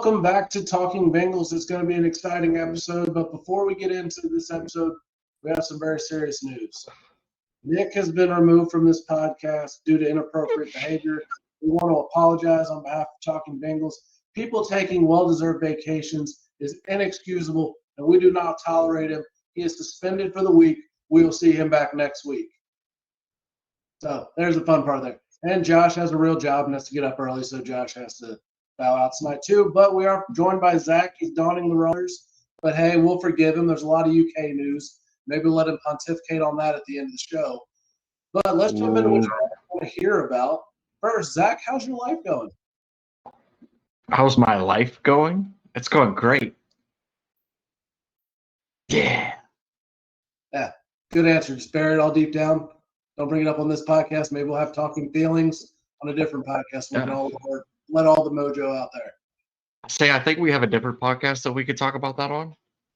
Welcome back to Talking Bengals. It's going to be an exciting episode, but before we get into this episode, we have some very serious news. Nick has been removed from this podcast due to inappropriate behavior. We want to apologize on behalf of Talking Bengals. People taking well-deserved vacations is inexcusable, and we do not tolerate him. He is suspended for the week. We will see him back next week. So there's the fun part there. And Josh has a real job and has to get up early, so Josh has to bow out tonight too. But we are joined by Zach. He's donning the runners. But hey, we'll forgive him. There's a lot of UK news. Maybe we'll let him pontificate on that at the end of the show. But let's jump into what you want to hear about. First, Zach, how's your life going? How's my life going? It's going great. Yeah. Yeah, good answer. Just bury it all deep down. Don't bring it up on this podcast. Maybe we'll have Talking Feelings on a different podcast. We'll let all the mojo out there. I think we have a different podcast that we could talk about that on.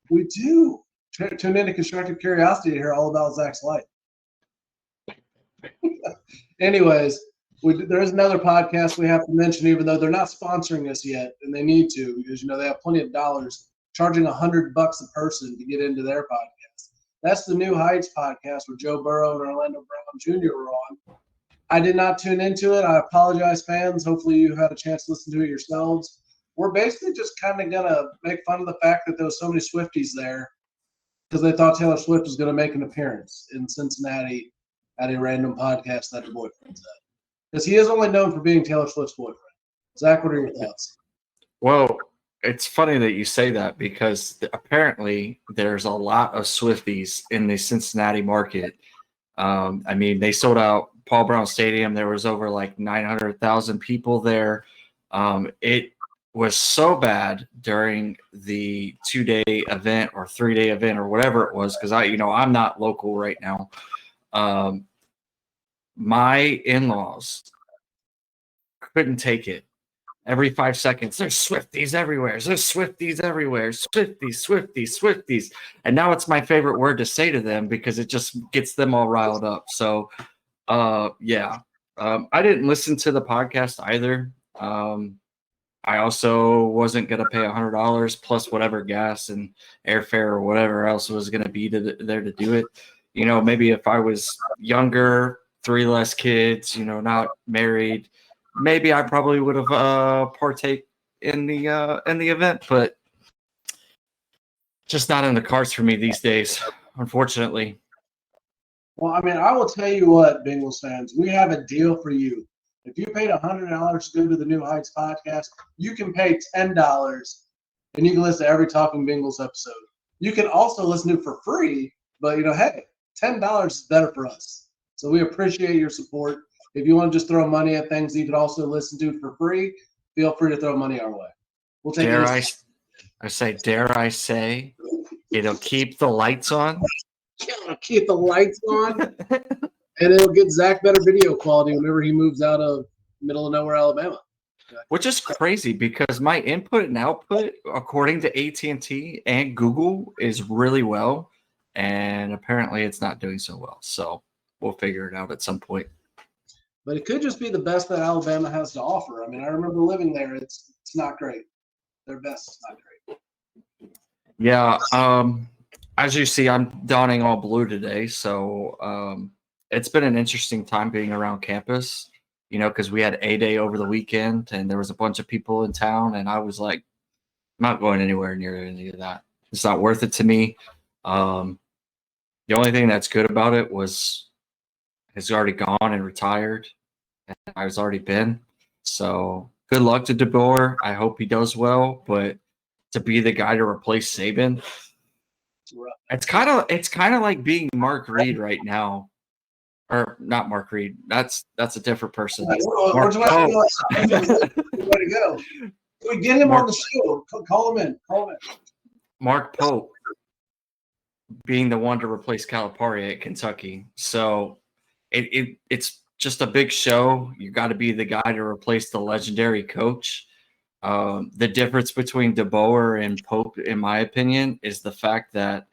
We do. Tune into Constructive Curiosity to hear all about Zach's life. Anyways, there is another podcast we have to mention, even though they're not sponsoring us yet, and they need to, because they have plenty of dollars, charging $100 a person to get into their podcast. That's the New Heights podcast where Joe Burrow and Orlando Brown Jr. were on. I did not tune into it. I apologize, fans. Hopefully you had a chance to listen to it yourselves. We're basically just kind of going to make fun of the fact that there was so many Swifties there because they thought Taylor Swift was going to make an appearance in Cincinnati at a random podcast that her boyfriend's at. Because he is only known for being Taylor Swift's boyfriend. Zach, what are your thoughts? Well, it's funny that you say that because apparently there's a lot of Swifties in the Cincinnati market. I mean, they sold out Paul Brown Stadium. There was over like 900,000 people there. It was so bad during the 2-day event or 3-day event or whatever it was because I'm not local right now. My in-laws couldn't take it. Every 5 seconds, there's Swifties everywhere. There's Swifties everywhere. Swifties. And now it's my favorite word to say to them because it just gets them all riled up. So, yeah. I didn't listen to the podcast either. I also wasn't going to pay $100 plus whatever gas and airfare or whatever else was going to be there to do it. Maybe if I was younger, 3 less kids, not married, maybe I probably would have partake in the event, but just not in the cards for me these days, unfortunately. Well, I mean, I will tell you what, Bengals fans, we have a deal for you. If you paid $100 to go to the New Heights podcast, you can pay $10 and you can listen to every Talking Bengals episode. You can also listen to it for free, but hey, $10 is better for us. So we appreciate your support. If you want to just throw money at things you could also listen to for free, feel free to throw money our way. We'll take dare I say, it'll keep the lights on. It'll keep the lights on, and it'll get Zach better video quality whenever he moves out of middle of nowhere, Alabama. Which is crazy because my input and output, according to AT&T and Google, is really well, and apparently it's not doing so well. So we'll figure it out at some point. But it could just be the best that Alabama has to offer. I mean, I remember living there. It's not great. Their best is not great. Yeah. As you see, I'm donning all blue today. So it's been an interesting time being around campus, because we had A-Day over the weekend and there was a bunch of people in town. And I was like, I'm not going anywhere near any of that. It's not worth it to me. The only thing that's good about it was he's already gone and retired, and I was already been. So good luck to DeBoer. I hope he does well, but to be the guy to replace Saban, it's kind of like being Mark Reed right now, or not Mark Reed. That's a different person. Mark Pope. Way to go! We get him on the show. Call him in. Mark Pope being the one to replace Calipari at Kentucky. So it's just a big show. You got to be the guy to replace the legendary coach. The difference between DeBoer and Pope, in my opinion, is the fact that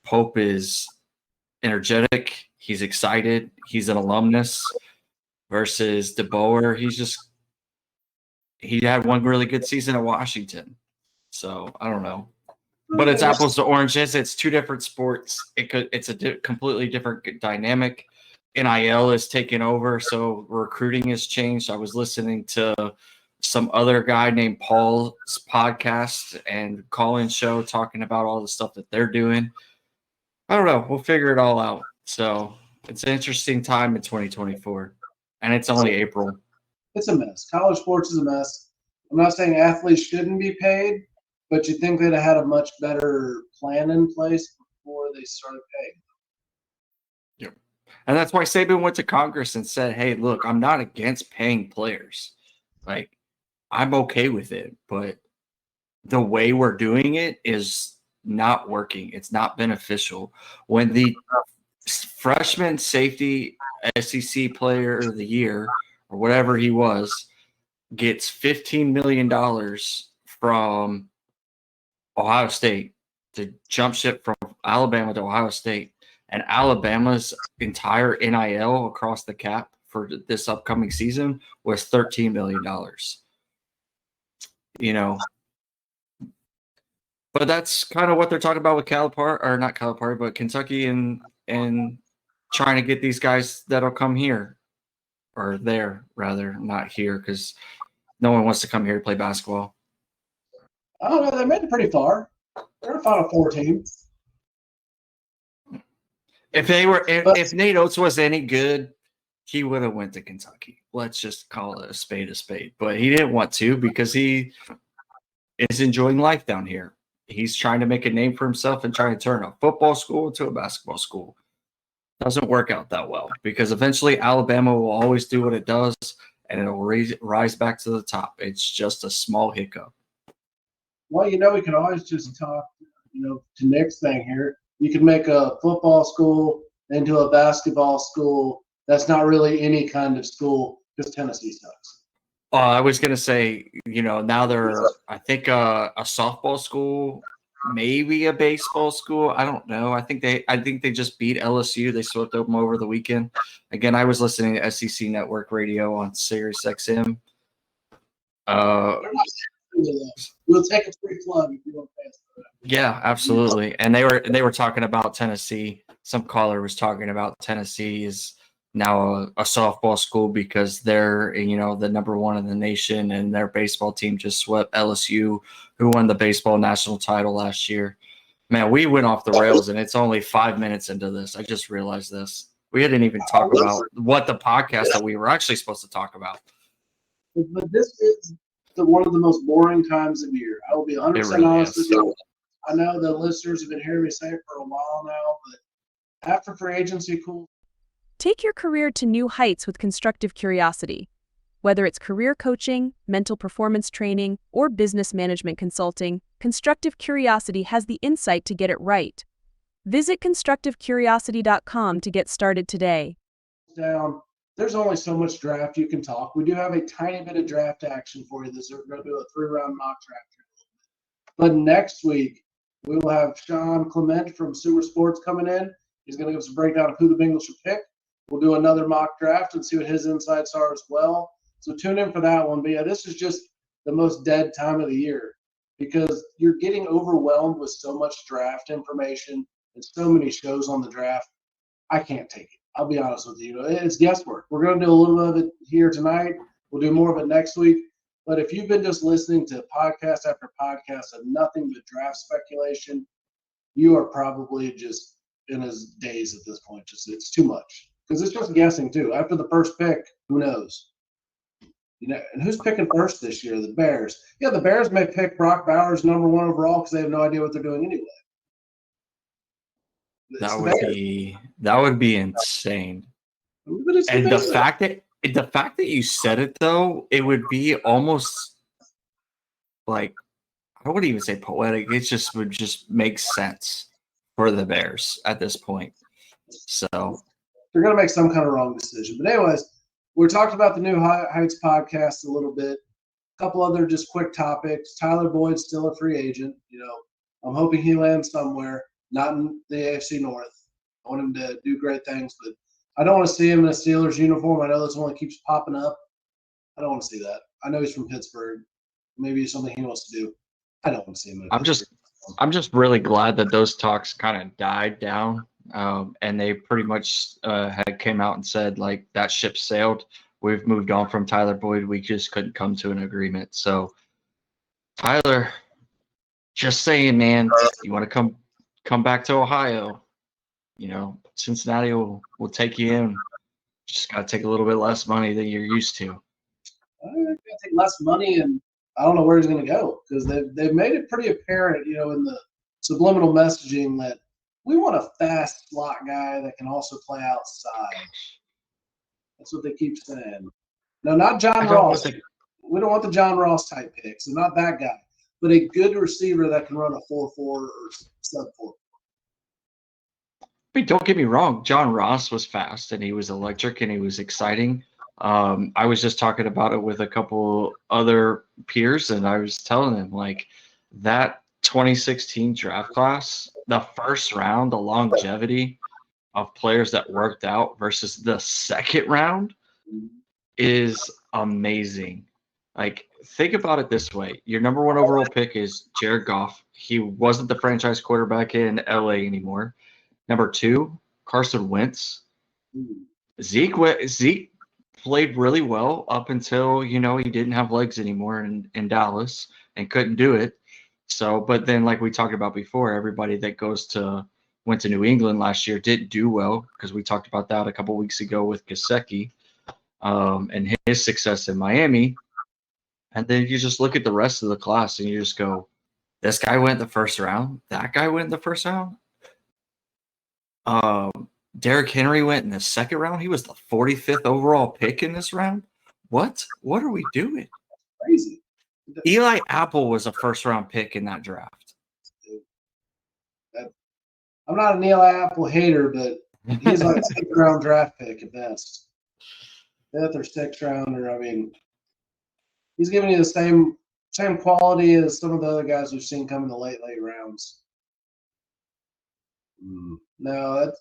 Pope is energetic. He's excited. He's an alumnus versus DeBoer. He's just he had one really good season at Washington. So I don't know. But it's apples to oranges. It's two different sports. It's a completely different dynamic. NIL is taking over, so recruiting has changed. I was listening to some other guy named Paul's podcast and call-in show talking about all the stuff that they're doing. I don't know. We'll figure it all out. So it's an interesting time in 2024, and it's only April. It's a mess. College sports is a mess. I'm not saying athletes shouldn't be paid, but you think they'd have had a much better plan in place before they started paying. Yep. And that's why Saban went to Congress and said, hey, look, I'm not against paying players. Like, I'm okay with it, but the way we're doing it is not working. It's not beneficial. When the freshman safety SEC player of the year or whatever he was gets $15 million from Ohio State to jump ship from Alabama to Ohio State, and Alabama's entire NIL across the cap for this upcoming season was $13 million. You know, but that's kind of what they're talking about with Calipari, or not Calipari, but Kentucky and trying to get these guys that'll come here or there, rather, not here, because no one wants to come here to play basketball. I don't know. They made it pretty far. They're a Final Four team. If Nate Oates was any good, he would have went to Kentucky. Let's just call it a spade. But he didn't want to because he is enjoying life down here. He's trying to make a name for himself and trying to turn a football school into a basketball school. Doesn't work out that well because eventually Alabama will always do what it does and it'll rise back to the top. It's just a small hiccup. Well, we can always just talk, to Nick's thing here. You can make a football school into a basketball school. That's not really any kind of school because Tennessee sucks. I was going to say, now they're, I think, a softball school, maybe a baseball school. I don't know. I think they just beat LSU. They swept them over the weekend. Again, I was listening to SEC Network Radio on Sirius XM. We'll take a free plug if you want to pay us for that. Yeah, absolutely. And they were talking about Tennessee. Some caller was talking about Tennessee is now a softball school because they're the number one in the nation, and their baseball team just swept LSU, who won the baseball national title last year. Man, we went off the rails, and it's only 5 minutes into this. I just realized this. We didn't even talk about what the podcast that we were actually supposed to talk about. But this is one of the most boring times of year. I will be 100% honest with you. I know the listeners have been hearing me say it for a while now, but after free agency cools. Take your career to new heights with Constructive Curiosity. Whether it's career coaching, mental performance training, or business management consulting, Constructive Curiosity has the insight to get it right. Visit constructivecuriosity.com to get started today. There's only so much draft you can talk. We do have a tiny bit of draft action for you. We're going to do a 3-round mock draft. But next week, we will have Sean Clement from Super Sports coming in. He's going to give us a breakdown of who the Bengals should pick. We'll do another mock draft and see what his insights are as well. So tune in for that one. But yeah, this is just the most dead time of the year because you're getting overwhelmed with so much draft information and so many shows on the draft. I can't take it. I'll be honest with you. It's guesswork. We're going to do a little bit of it here tonight. We'll do more of it next week. But if you've been just listening to podcast after podcast of nothing but draft speculation, you are probably just in his days at this point. It's too much because it's just guessing too. After the first pick, who knows? And who's picking first this year? The Bears. Yeah, the Bears may pick Brock Bowers number 1 overall because they have no idea what they're doing anyway. That would be insane. And the fact that you said it though, it would be almost like, I wouldn't even say poetic. It would just make sense for the Bears at this point. So they're going to make some kind of wrong decision. But anyways, we're talking about the New Heights podcast a little bit. A couple other just quick topics. Tyler Boyd's still a free agent. I'm hoping he lands somewhere, not in the AFC North. I want him to do great things, but I don't want to see him in a Steelers uniform. I know this one keeps popping up. I don't want to see that. I know he's from Pittsburgh. Maybe it's something he wants to do. I don't want to see him. I'm just really glad that those talks kind of died down, and they pretty much had came out and said like that ship sailed. We've moved on from Tyler Boyd. We just couldn't come to an agreement. So, Tyler, just saying, man, you want to come back to Ohio? Cincinnati will take you in. Just got to take a little bit less money than you're used to. Got to take less money, and I don't know where he's going to go because they've made it pretty apparent, in the subliminal messaging that we want a fast slot guy that can also play outside. That's what they keep saying. No, not John Ross. We don't want the John Ross type pick, so not that guy, but a good receiver that can run a 4.4 or sub-4. I mean, don't get me wrong. John Ross was fast and he was electric and he was exciting. I was just talking about it with a couple other peers, and I was telling them like that 2016 draft class, the first round, the longevity of players that worked out versus the second round is amazing. Like, think about it this way. Your number one overall pick is Jared Goff. He wasn't the franchise quarterback in LA anymore. Number 2, Carson Wentz. Zeke played really well up until, he didn't have legs anymore in Dallas and couldn't do it. So, but then like we talked about before, everybody that went to New England last year didn't do well because we talked about that a couple weeks ago with Gesicki and his success in Miami. And then you just look at the rest of the class and you just go, this guy went the first round. That guy went in the first round. Derrick Henry went in the second round. He was the 45th overall pick in this round. What are we doing? Crazy. Eli Apple was a first-round pick in that draft. I'm not an Eli Apple hater, but he's like a sixth-round draft pick at best. Fifth or sixth rounder. I mean, he's giving you the same quality as some of the other guys we've seen come in the late rounds. No,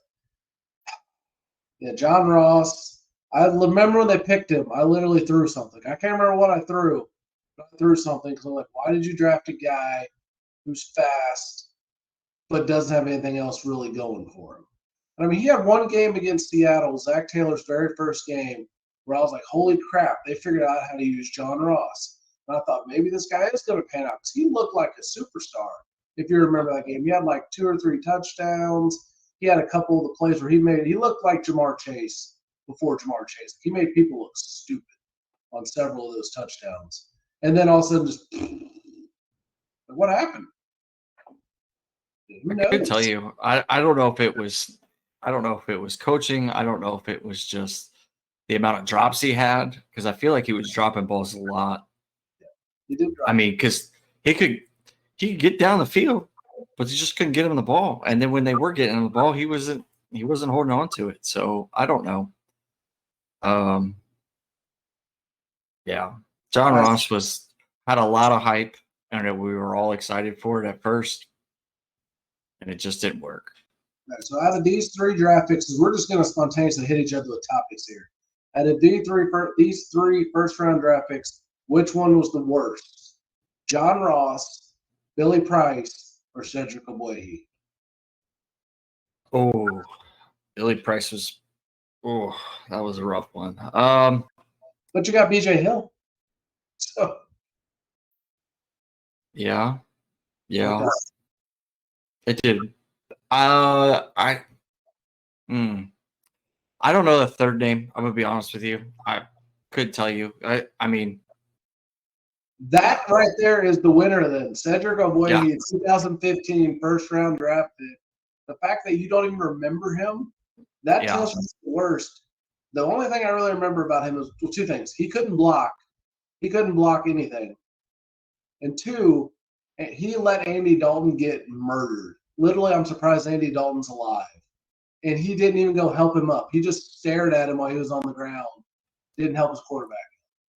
John Ross. I remember when they picked him, I literally threw something. I can't remember what I threw. But I threw something because I'm like, why did you draft a guy who's fast but doesn't have anything else really going for him? And I mean, he had one game against Seattle, Zach Taylor's very first game, where I was like, holy crap, they figured out how to use John Ross. And I thought maybe this guy is going to pan out because he looked like a superstar. If you remember that game, he had like 2 or 3 touchdowns. He had a couple of the plays where he looked like Jamar Chase before Jamar Chase. He made people look stupid on several of those touchdowns. And then all of a sudden just what happened? I could tell you. I don't know if it was coaching. I don't know if it was just the amount of drops he had, because I feel like he was dropping balls a lot. Yeah, he did drop. I mean, because he could get down the field, but he just couldn't get him the ball. And then when they were getting him the ball, he wasn't holding on to it. So I don't know. Yeah, John Ross had a lot of hype, and we were all excited for it at first, and it just didn't work. Right, so out of these 3 draft picks, we're just going to spontaneously hit each other with topics here. Out of these 3 first-round draft picks, which one was the worst? John Ross, Billy Price, or Cedric Ogbuehi? Oh, Billy Price was. Oh, that was a rough one. But you got BJ Hill. So. Yeah. It did. I don't know the third name. I'm gonna be honest with you. I couldn't tell you. I mean, that right there is the winner then. Cedric Ogbuehi, 2015 first-round draft pick. The fact that you don't even remember him, that tells you the worst. The only thing I really remember about him was 2 things. He couldn't block. He couldn't block anything. And 2, he let Andy Dalton get murdered. Literally, I'm surprised Andy Dalton's alive. And he didn't even go help him up. He just stared at him while he was on the ground. Didn't help his quarterback.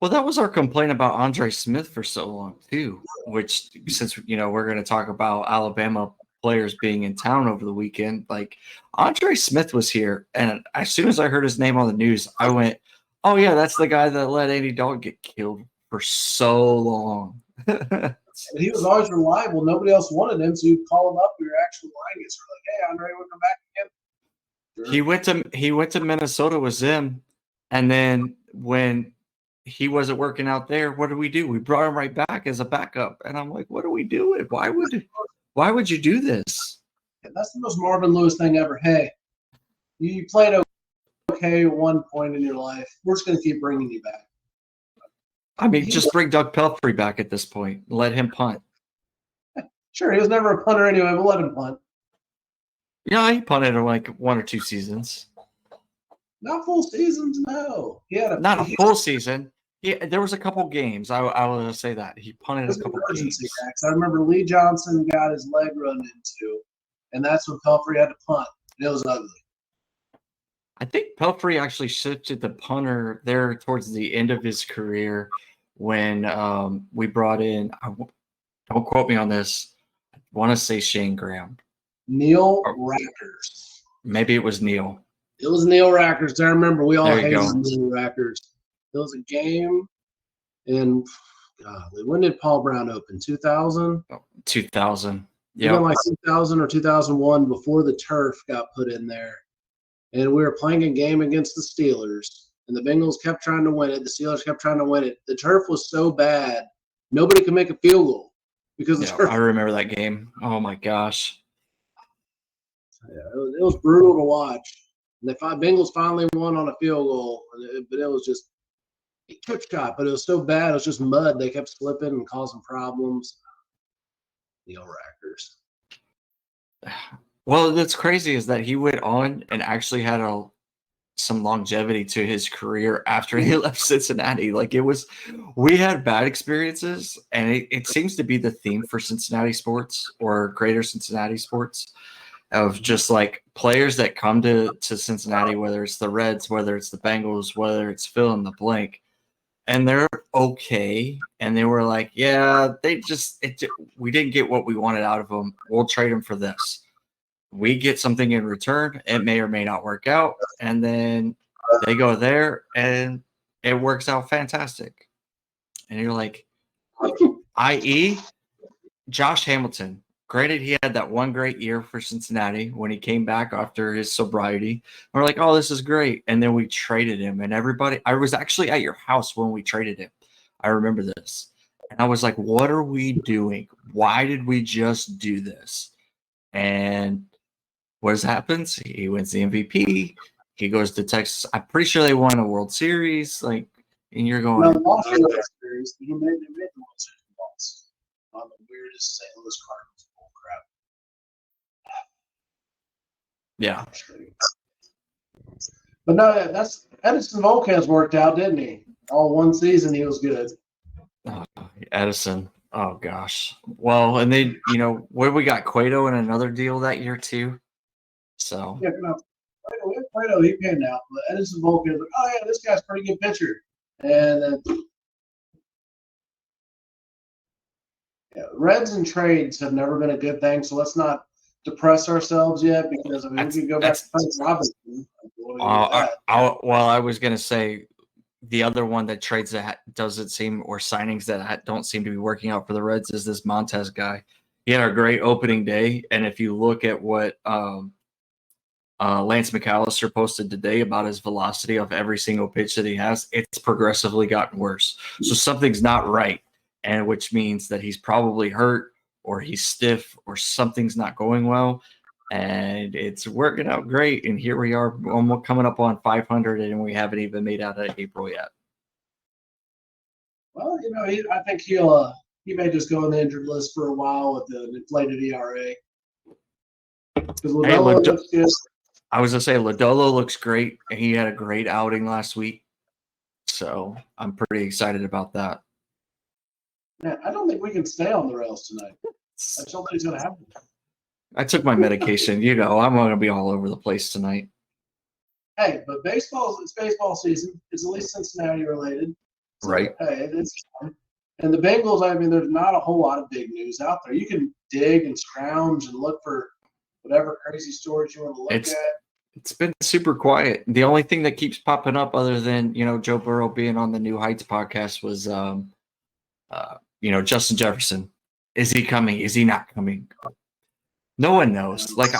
Well, that was our complaint about Andre Smith for so long, too, which since, we're going to talk about Alabama players being in town over the weekend, like Andre Smith was here. And as soon as I heard his name on the news, I went, oh, yeah, that's the guy that let Andy Dalton get killed for so long. And he was always reliable. Nobody else wanted him, so you'd call him up to your actual line. It's like, hey, Andre, want to come back again? Sure. He went to Minnesota with Zim, and then when he wasn't working out there, what did we do? We brought him right back as a backup, and I'm like, what are we doing? Why would you do this? That's the most Marvin Lewis thing ever. Hey, you played okay at one point in your life. We're just going to keep bringing you back. I mean, just bring Doug Pelfrey back at this point. Let him punt. Sure, he was never a punter anyway, but let him punt. Yeah, he punted in like 1 or 2 seasons. Not full seasons, no. He had Not a full season. There was a couple games. I will say that. He punted a couple games. I remember Lee Johnson got his leg run into, and that's when Pelfrey had to punt. It was ugly. I think Pelfrey actually shifted the punter there towards the end of his career when we brought in, don't quote me on this, I want to say Shane Graham. Neil Rackers. Maybe it was Neil. It was Neil Rackers. I remember we all There you hated go. Neil Rackers. There was a game in, when did Paul Brown open? 2000? 2000. Yeah. Yeah. Like 2000 or 2001 before the turf got put in there. And we were playing a game against the Steelers, and the Bengals kept trying to win it. The Steelers kept trying to win it. The turf was so bad, nobody could make a field goal because the turf. I remember that game. Oh my gosh. Yeah, it was brutal to watch. And the Bengals finally won on a field goal, but it was just a chip shot. But it was so bad, it was just mud. They kept slipping and causing problems. Neil Rackers. Well, that's crazy is that he went on and actually had some longevity to his career after he left Cincinnati. Like we had bad experiences, and it seems to be the theme for Cincinnati sports or greater Cincinnati sports of just like players that come to Cincinnati, whether it's the Reds, whether it's the Bengals, whether it's fill in the blank, and they're okay. And they were like, yeah, we didn't get what we wanted out of them. We'll trade them for this. We get something in return. It may or may not work out. And then they go there and it works out fantastic. And you're like, i.e. Josh Hamilton. Granted, he had that one great year for Cincinnati when he came back after his sobriety. We're like, oh, this is great. And then we traded him. And I was actually at your house when we traded him. I remember this. And I was like, what are we doing? Why did we just do this? And what happens? He wins the MVP. He goes to Texas. I'm pretty sure they won a World Series. Like, and you're going. Well, lost the World Series. They made the World Series loss on the weirdest St. Louis Cardinals. Yeah. But no, that's Edison Volquez worked out, didn't he? All one season, he was good. Edison. Oh gosh. Well, and then where we got Cueto in another deal that year too. So yeah, Cueto, he panned out. But Edison Volquez, like, oh yeah, this guy's a pretty good pitcher. And Reds and trades have never been a good thing. So let's not depress ourselves yet because we could go back to Frank Robinson. I was gonna say the other one that trades that doesn't seem or signings that don't seem to be working out for the Reds is this Montez guy. He had a great opening day, and if you look at what Lance McAllister posted today about his velocity of every single pitch that he has, it's progressively gotten worse. So something's not right, and which means that he's probably hurt or he's stiff or something's not going well, and it's working out great. And here we are almost coming up on 500, and we haven't even made out of April yet. Well, I think he may just go on the injured list for a while with the inflated ERA. I was gonna say Lodolo looks great, and he had a great outing last week, so I'm pretty excited about that. Man, I don't think we can stay on the rails tonight. I don't think it's going to happen. I took my medication. I'm going to be all over the place tonight. Hey, but it's baseball season. It's at least Cincinnati related. So, right. Hey, it's fun. And the Bengals, there's not a whole lot of big news out there. You can dig and scrounge and look for whatever crazy stories you want to look at. It's been super quiet. The only thing that keeps popping up other than, Joe Burrow being on the New Heights podcast was Justin Jefferson. Is he coming? Is he not coming? No one knows. Like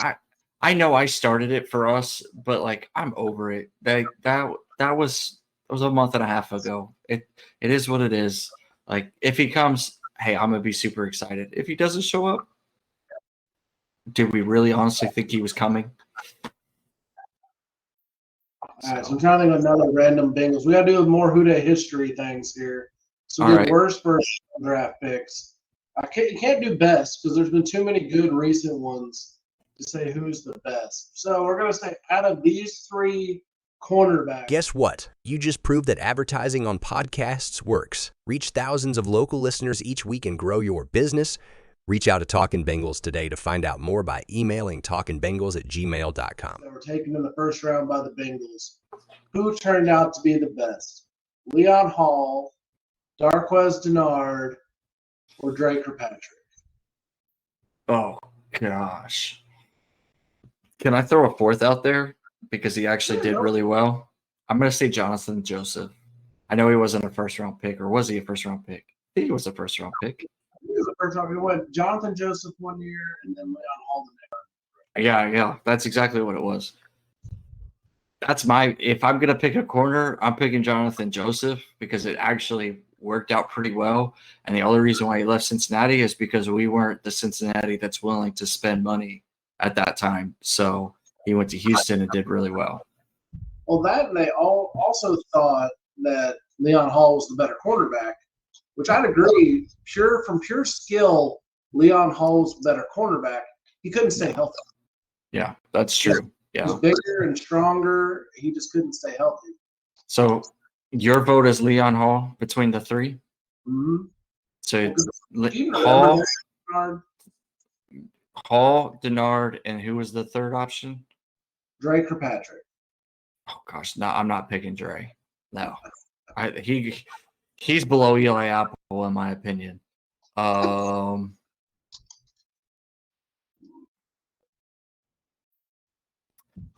I know I started it for us, but like I'm over it. That was a month and a half ago. It is what it is. Like if he comes, hey, I'm gonna be super excited. If he doesn't show up, did we really honestly think he was coming? All right, so I'm trying to think of another random Bengals. We got to do more Who Dey history things here. So the worst first draft picks. You can't do best because there's been too many good recent ones to say who's the best. So we're gonna say out of these three cornerbacks. Guess what? You just proved that advertising on podcasts works. Reach thousands of local listeners each week and grow your business. Reach out to Talkin Bengals today to find out more by emailing talkinbengals@gmail.com. That were taken in the first round by the Bengals. Who turned out to be the best? Leon Hall, Darqueze Dennard, or Dre Kirkpatrick? Oh gosh. Can I throw a fourth out there? Because he actually did really well. I'm gonna say Jonathan Joseph. I know he wasn't a first round pick, or was he a first round pick? I think he was a first round pick. He was the first round. He went Jonathan Joseph 1 year and then Leon Hall the next. Yeah, that's exactly what it was. If I'm gonna pick a corner, I'm picking Jonathan Joseph because it actually worked out pretty well. And the only reason why he left Cincinnati is because we weren't the Cincinnati that's willing to spend money at that time. So he went to Houston and did really well. Well, that and they all also thought that Leon Hall was the better cornerback, which I'd agree. From pure skill, Leon Hall was the better cornerback. He couldn't stay healthy. Yeah, that's true. Yeah. He was bigger and stronger. He just couldn't stay healthy. So your vote is Leon Hall between the three? Mm-hmm. So Hall, Hall, Dennard, and who was the third option? Dre Kirkpatrick. Oh gosh, no, I'm not picking Dre. No, he's below Eli Apple in my opinion. I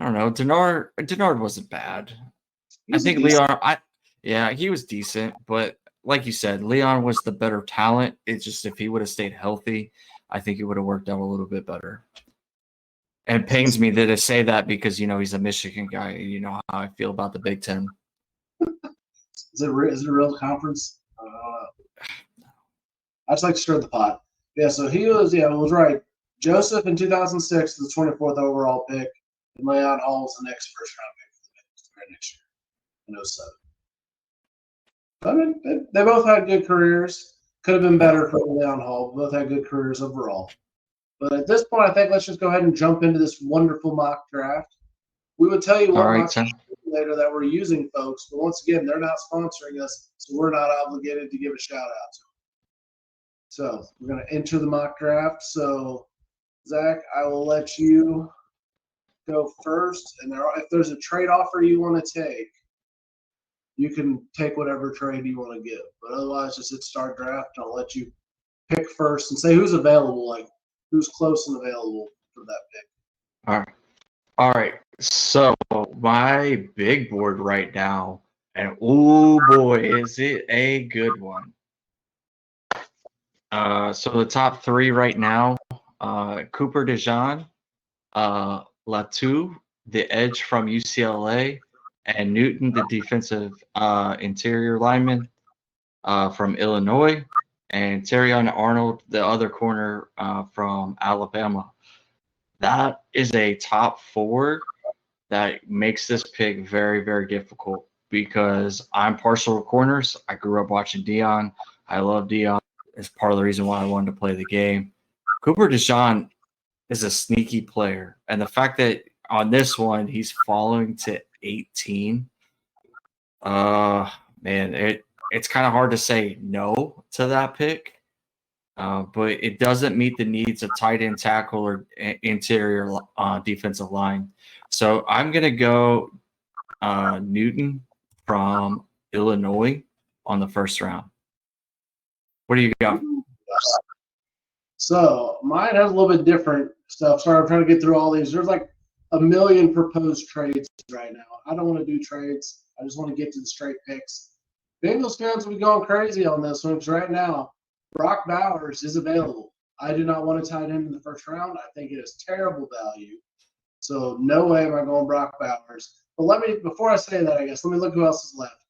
don't know. Dennard wasn't bad. I think Leon. He was decent, but like you said, Leon was the better talent. It's just if he would have stayed healthy, I think it would have worked out a little bit better. And it pains me to say that because he's a Michigan guy. You know how I feel about the Big Ten. Is it a real conference? I just like to stir the pot. Yeah, so he was right. Joseph in 2006 was the 24th overall pick, and Leon Hall was the next first round pick for the Bengals next year in 07. I mean, they both had good careers. Could have been better for Leon Hall. Both had good careers overall. But at this point, I think let's just go ahead and jump into this wonderful mock draft. We would tell you what mock draft later that we're using, folks. But once again, they're not sponsoring us, so we're not obligated to give a shout out to them. So we're going to enter the mock draft. So, Zach, I will let you go first. And if there's a trade offer you want to take, you can take whatever trade you want to give. But otherwise, just hit start draft. And I'll let you pick first and say who's available, like who's close and available for that pick. All right. So my big board right now, and oh boy, is it a good one. So the top three right now, Cooper DeJean, Latu, the edge from UCLA, and Newton, the defensive interior lineman from Illinois, and Terrion Arnold, the other corner from Alabama. That is a top four that makes this pick very, very difficult because I'm partial to corners. I grew up watching Deion. I love Deion. It's part of the reason why I wanted to play the game. Cooper DeJean is a sneaky player. And the fact that on this one, he's falling to 18, man, it's kind of hard to say no to that pick. But it doesn't meet the needs of tight end tackle or interior defensive line. So I'm going to go Newton from Illinois on the first round. What do you got? So mine has a little bit different stuff. Sorry, I'm trying to get through all these. There's like a million proposed trades right now. I don't want to do trades. I just want to get to the straight picks. Bengals fans will be going crazy on this one because right now, Brock Bowers is available. I do not want to tie him in the first round. I think it is terrible value. So no way am I going Brock Bowers. But before I say that, I guess, let me look who else is left.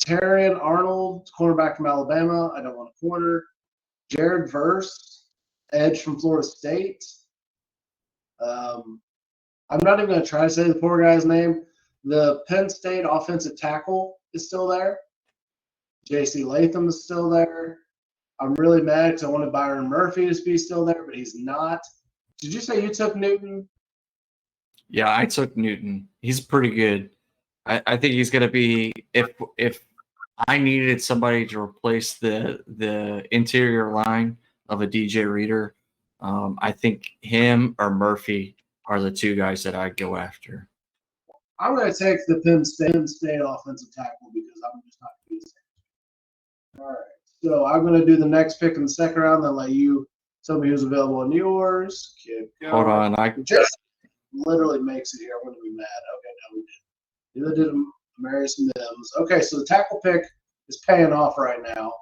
Terrion Arnold, cornerback from Alabama. I don't want a corner. Jared Verse, edge from Florida State. I'm not even going to try to say the poor guy's name. The Penn State offensive tackle is still there. J.C. Latham is still there. I'm really mad because I wanted Byron Murphy to be still there, but he's not. Did you say you took Newton? Yeah, I took Newton. He's pretty good. I think he's going to be if I needed somebody to replace the interior line of a DJ Reader, I think him or Murphy are the two guys that I'd go after. I'm going to take the Penn State offensive tackle because I'm just not going to say. All right. So I'm going to do the next pick in the second round, then let you tell me who's available on yours. Hold on. I just literally makes it here. I'm going to be mad. Okay, no, we did. Neither did Marius Mims. Okay, so the tackle pick is paying off right now.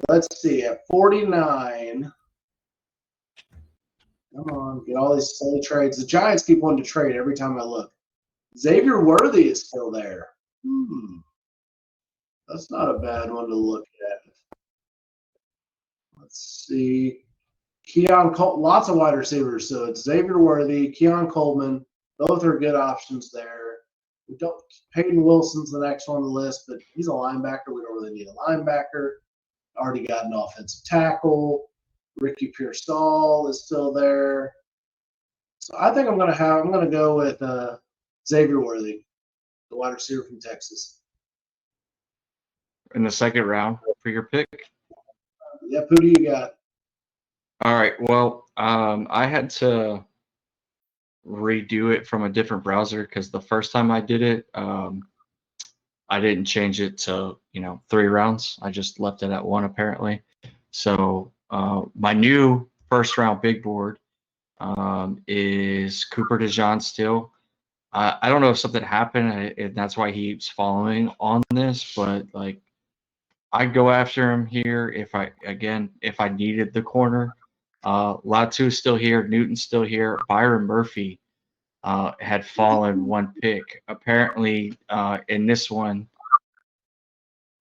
Let's see. At 49, come on, get all these silly trades. The Giants keep wanting to trade every time I look. Xavier Worthy is still there. That's not a bad one to look at. Let's see. Lots of wide receivers. So it's Xavier Worthy, Keon Coleman. Both are good options there. Peyton Wilson's the next one on the list, but he's a linebacker. We don't really need a linebacker. Already got an offensive tackle. Ricky Pearsall is still there. So I think I'm gonna go with Xavier Worthy, the wide receiver from Texas. in the second round for your pick. Yep, who do you got? All right. Well, I had to redo it from a different browser because the first time I did it, I didn't change it to 3 rounds. I just left it at 1 apparently. So my new first round big board is Cooper DeJean still. I don't know if something happened and that's why he's following on this, but like I'd go after him here if I needed the corner. Latu's still here, Newton's still here, Byron Murphy had fallen 1 pick. Apparently, in this one,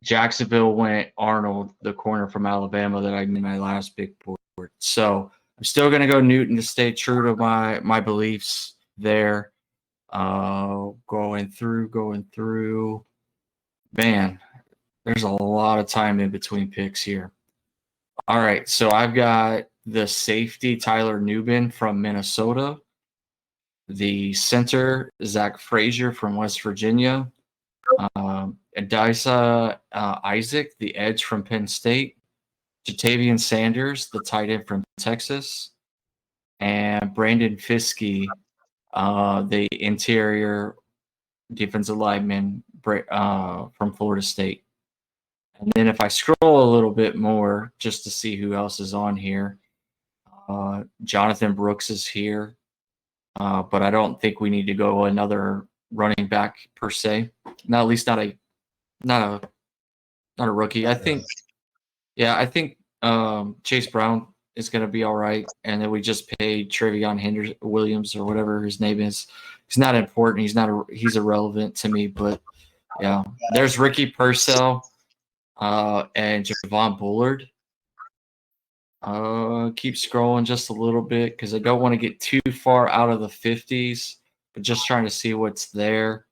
Jacksonville went Arnold, the corner from Alabama that I made my last big board. So I'm still going to go Newton to stay true to my beliefs there. Going through. Man, there's a lot of time in between picks here. All right, so I've got the safety Tyler Nubin from Minnesota, the center Zach Frazier from West Virginia, Adisa Isaac, the edge from Penn State, Jatavian Sanders, the tight end from Texas, and Brandon Fiske, the interior defensive lineman from Florida State. And then if I scroll a little bit more just to see who else is on here, Jonathan Brooks is here, but I don't think we need to go another running back per se. Not at least not a rookie. I think Chase Brown is going to be all right, and then we just paid Trevion Williams or whatever his name is. He's not important. He's irrelevant to me, but yeah. There's Ricky Purcell and Javon Bullard. Keep scrolling just a little bit because I don't want to get too far out of the 50s, but just trying to see what's there.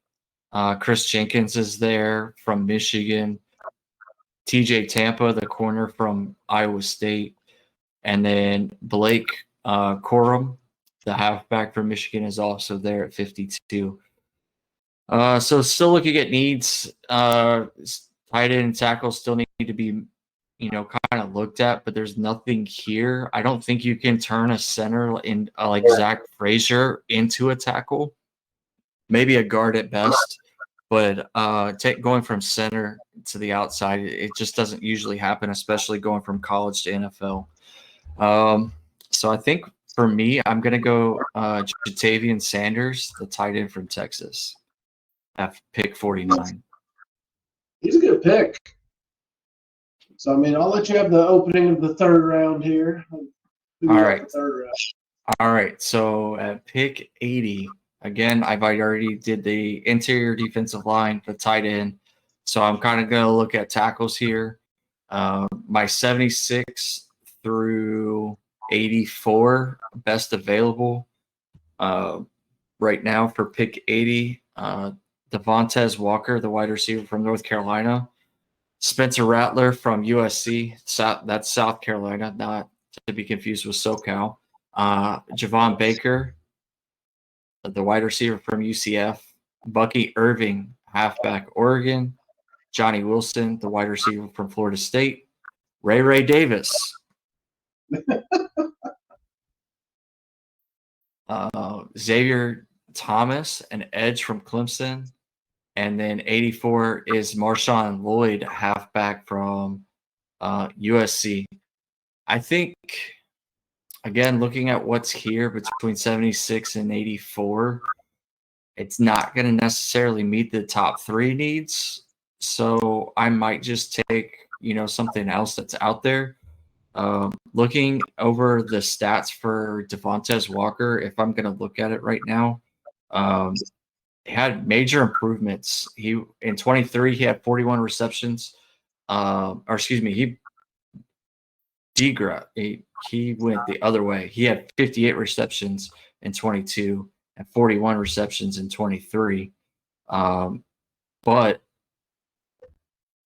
Chris Jenkins is there from Michigan. TJ Tampa, the corner from Iowa State. And then Blake Corum, the halfback from Michigan, is also there at 52. So still looking at needs. Tight end and tackle still need to be, kind of looked at, but there's nothing here. I don't think you can turn a center in like Zach Frazier into a tackle. Maybe a guard at best, but going from center to the outside, it just doesn't usually happen, especially going from college to NFL. So I think for me, I'm going to go Jatavian Sanders, the tight end from Texas, at pick 49. He's a good pick. So, I mean, I'll let you have the opening of the third round here. All right. The third round. All right. So at pick 80, again, I've already did the interior defensive line, the tight end. So I'm kind of going to look at tackles here. My 76 through 84 best available right now for pick 80. Devontae Walker, the wide receiver from North Carolina. Spencer Rattler from USC. That's South Carolina, not to be confused with SoCal. Javon Baker, the wide receiver from UCF. Bucky Irving, halfback, Oregon. Johnny Wilson, the wide receiver from Florida State. Ray Davis. Xavier Thomas, an edge from Clemson. And then 84 is Marshawn Lloyd, halfback from USC. I think, again, looking at what's here between 76 and 84, it's not going to necessarily meet the top three needs. So I might just take, something else that's out there. Looking over the stats for Devontae Walker, if I'm going to look at it right now, he had major improvements. In 23 he had 41 receptions. He went the other way. He had 58 receptions in 22 and 41 receptions in 23. But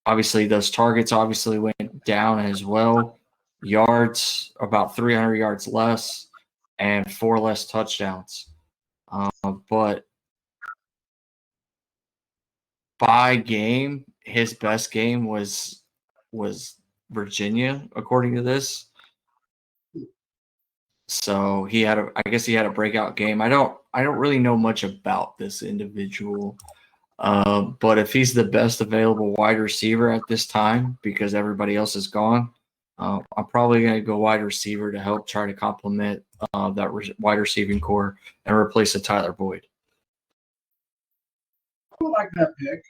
obviously those targets went down as well. Yards, about 300 yards less, and 4 less touchdowns. But by game, his best game was Virginia, according to this. So he had a breakout game. I don't really know much about this individual. But if he's the best available wide receiver at this time because everybody else is gone, I'm probably going to go wide receiver to help try to complement that wide receiving core and replace a Tyler Boyd. I like that pick.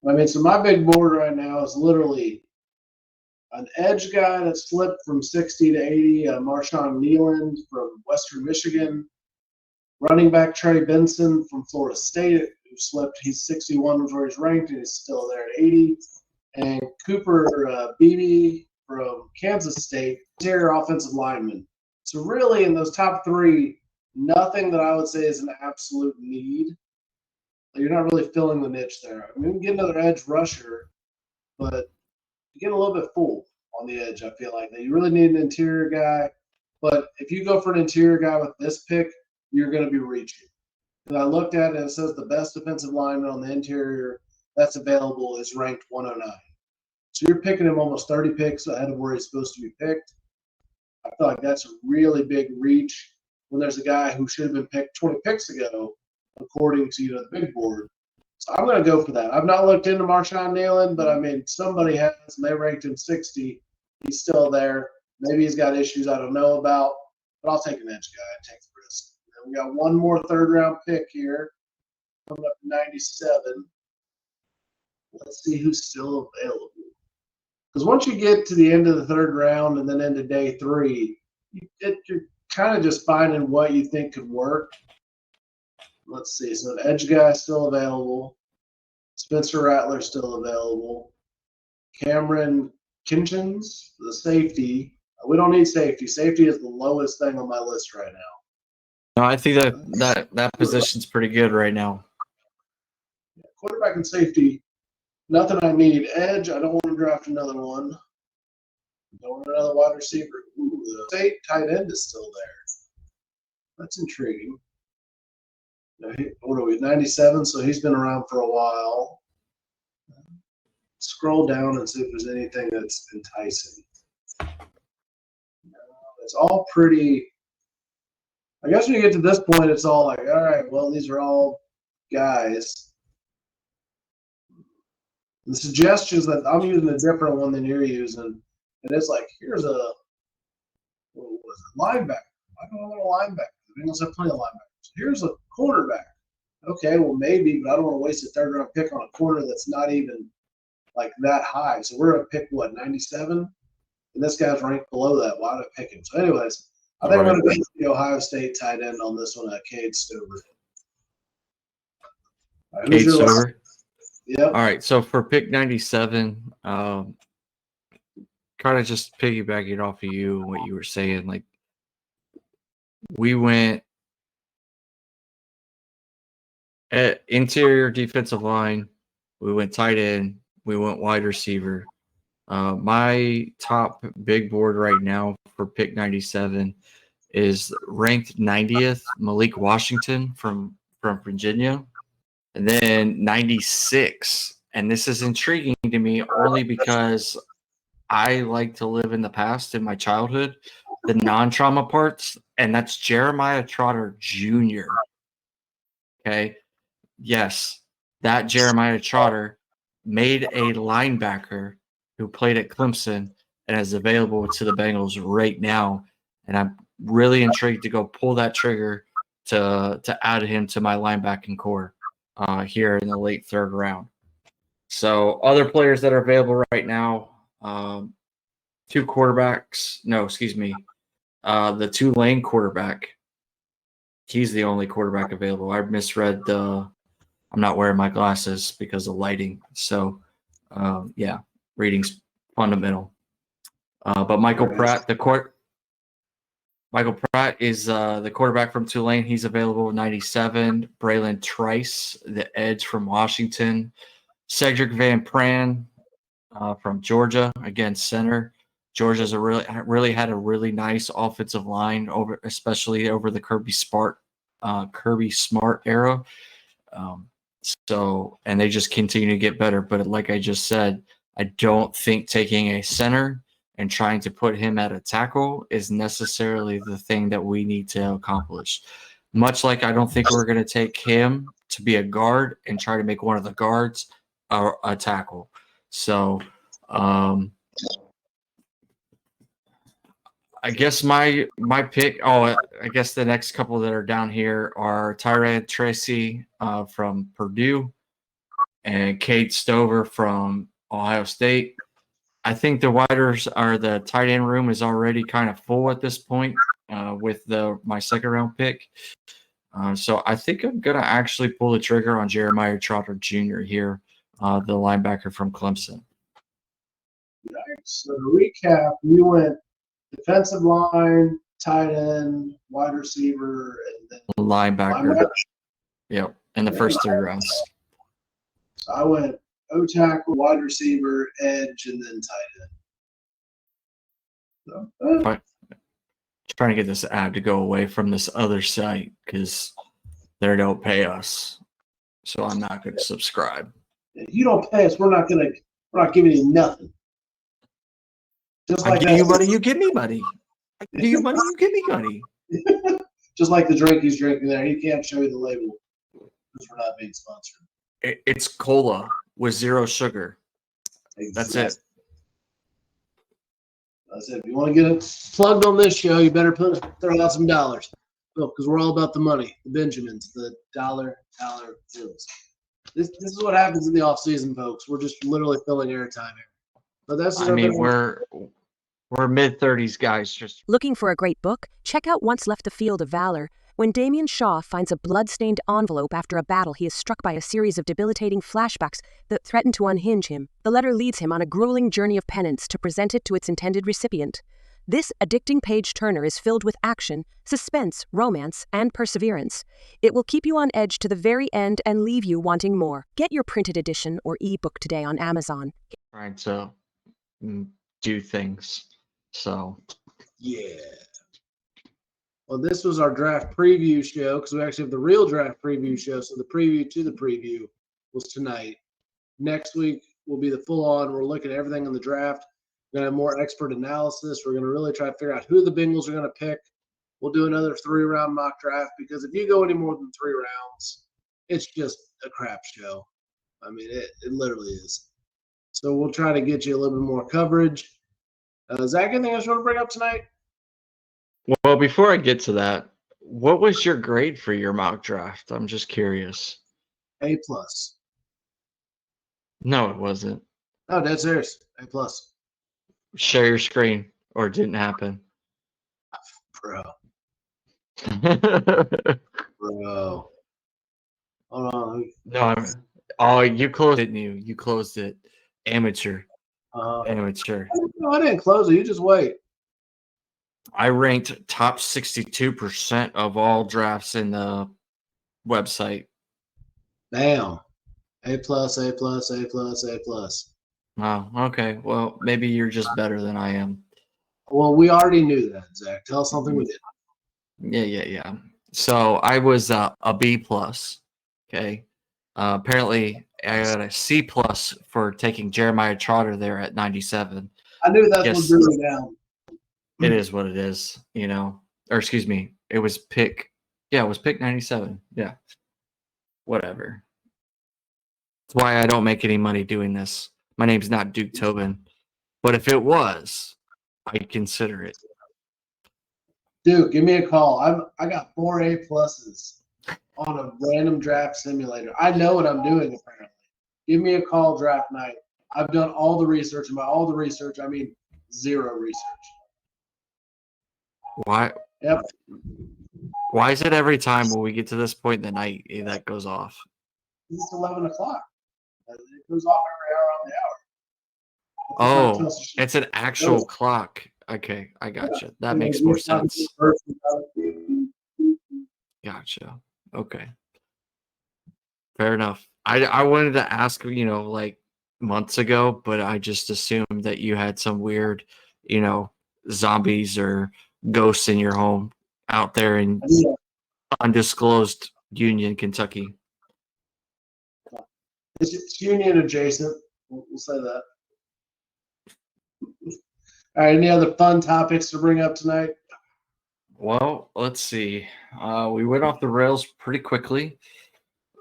I mean, so my big board right now is literally an edge guy that slipped from 60 to 80, Marshawn Nealand from Western Michigan, running back Trey Benson from Florida State, who slipped. He's 61 was where he's ranked, and he's still there at 80. And Cooper Beebe from Kansas State, interior offensive lineman. So really, in those top three, nothing that I would say is an absolute need. You're not really filling the niche there. I mean, we can get another edge rusher, but you get a little bit full on the edge, I feel like. That you really need an interior guy. But if you go for an interior guy with this pick, you're going to be reaching. And I looked at it, and it says the best defensive lineman on the interior that's available is ranked 109. So you're picking him almost 30 picks ahead of where he's supposed to be picked. I feel like that's a really big reach when there's a guy who should have been picked 20 picks ago, according to the big board. So I'm going to go for that. I've not looked into Marshawn Nealand, but I mean, somebody has, and they ranked him 60. He's still there. Maybe he's got issues I don't know about, but I'll take an edge guy and take the risk. And we got one more third-round pick here, coming up to 97. Let's see who's still available. Because once you get to the end of the third round and then into day three, you're kind of just finding what you think could work. Let's see. So the edge guy is still available. Spencer Rattler still available. Cameron Kinchins, the safety. We don't need safety. Safety is the lowest thing on my list right now. No, I think that position's pretty good right now. Quarterback and safety, nothing I need. Edge, I don't want to draft another one. Don't want another wide receiver. Ooh, the state tight end is still there. That's intriguing. What are we, 97? So he's been around for a while. Scroll down and see if there's anything that's enticing. It's all pretty. I guess when you get to this point, it's all like, all right, well, these are all guys. The suggestions that I'm using a different one than you're using, and it's like, here's a linebacker. I don't want a linebacker. The Bengals have plenty of linebackers. Here's a cornerback. Okay, well, maybe, but I don't want to waste a third-round pick on a corner that's not even like that high. So we're at pick, 97? And this guy's ranked below that. Why did I pick him? So anyways, I think I'm going to go with the Ohio State tight end on this one, Cade Stover. Right, Cade Stover? Yep. All right, so for pick 97, kind of just piggybacking off of you, what you were saying, like we went at interior defensive line, we went tight end, we went wide receiver. My top big board right now for pick 97 is ranked 90th, Malik Washington from Virginia. And then 96. And this is intriguing to me only because I like to live in the past in my childhood, the non-trauma parts, and that's Jeremiah Trotter Jr. Okay. Yes, that Jeremiah Trotter made a linebacker who played at Clemson and is available to the Bengals right now. And I'm really intrigued to go pull that trigger to add him to my linebacking core here in the late third round. So other players that are available right now, two quarterbacks. No, excuse me. The Tulane quarterback. He's the only quarterback available. I misread the. I'm not wearing my glasses because of lighting. So, yeah, reading's fundamental. But Michael Pratt, Michael Pratt is the quarterback from Tulane. He's available 97. Braylon Trice, the edge from Washington. Cedric Van Pran from Georgia, again center. Georgia's really had a really nice offensive line especially over the Kirby Smart era. And they just continue to get better. But like I just said, I don't think taking a center and trying to put him at a tackle is necessarily the thing that we need to accomplish. Much like I don't think we're going to take him to be a guard and try to make one of the guards a tackle. So I guess my pick. I guess the next couple that are down here are Tyrod Tracy from Purdue and Cade Stover from Ohio State. I think the tight end room is already kind of full at this point with my second round pick. So I think I'm gonna actually pull the trigger on Jeremiah Trotter Jr. here, the linebacker from Clemson. Right. So to recap, we went defensive line, tight end, wide receiver, and then linebacker. Yep, in the first 3 rounds. So I went O-tackle, wide receiver, edge, and then tight end. So, trying to get this ad to go away from this other site because they don't pay us. So I'm not going to subscribe. If you don't pay us, we're not giving you nothing. Just like I give you money, you give me money. I give you money, you give me money. Just like the drink he's drinking there. He can't show you the label because we're not being sponsored. It's cola with 0 sugar. That's it. That's it. If you want to get it plugged on this show, you better throw out some dollars. Because we're all about the money, the Benjamins, the dollar bills. This is what happens in the off season, folks. We're just literally filling airtime here. But that's we're mid-30s guys. Just Looking for a great book? Check out Once Left the Field of Valor. When Damien Shaw finds a blood-stained envelope after a battle, he is struck by a series of debilitating flashbacks that threaten to unhinge him. The letter leads him on a grueling journey of penance to present it to its intended recipient. This addicting page-turner is filled with action, suspense, romance, and perseverance. It will keep you on edge to the very end and leave you wanting more. Get your printed edition or ebook today on Amazon. trying to do things. So yeah. Well, this was our draft preview show because we actually have the real draft preview show. So the preview to the preview was tonight. Next week will be the full-on. We're looking at everything in the draft. We're going to have more expert analysis. We're going to really try to figure out who the Bengals are going to pick. We'll do another 3-round mock draft because if you go any more than 3 rounds, it's just a crap show. I mean, it literally is. So we'll try to get you a little bit more coverage. Zach, anything else you want to bring up tonight? Well, before I get to that, what was your grade for your mock draft? I'm just curious. A+. No, it wasn't. Oh, dead serious. A plus. Share your screen, or it didn't happen. Bro. No, Bro. Hold on. oh, you closed it, you. You closed it. Amateur. Amateur. No, I didn't close it. You just wait. I ranked top 62% of all drafts in the website. Damn. A plus, A plus, A plus, A plus. Oh, okay. Well, maybe you're just better than I am. Well, we already knew that, Zach. Tell us something we didn't. Yeah. So I was a B plus. Okay. Apparently, I got a C plus for taking Jeremiah Trotter there at 97. I knew that's Yes. what drew me down. It is what it is, Or excuse me, it was pick. Yeah, it was pick 97. Yeah. Whatever. That's why I don't make any money doing this. My name's not Duke Tobin. But if it was, I'd consider it. Dude, give me a call. I got 4 A pluses on a random draft simulator. I know what I'm doing apparently. Give me a call draft night. I've done all the research, and by all the research, I mean zero research. Why? Yep. Why is it every time when we get to this point in the night that goes off? It's 11 o'clock. It goes off every hour on the hour. Oh, it's an actual clock. Okay, I gotcha. That makes more sense. Gotcha. Okay. Fair enough. I wanted to ask, like months ago, but I just assumed that you had some weird, zombies or ghosts in your home out there in undisclosed Union, Kentucky. It's Union adjacent. We'll say that. All right. Any other fun topics to bring up tonight? Well, let's see. We went off the rails pretty quickly.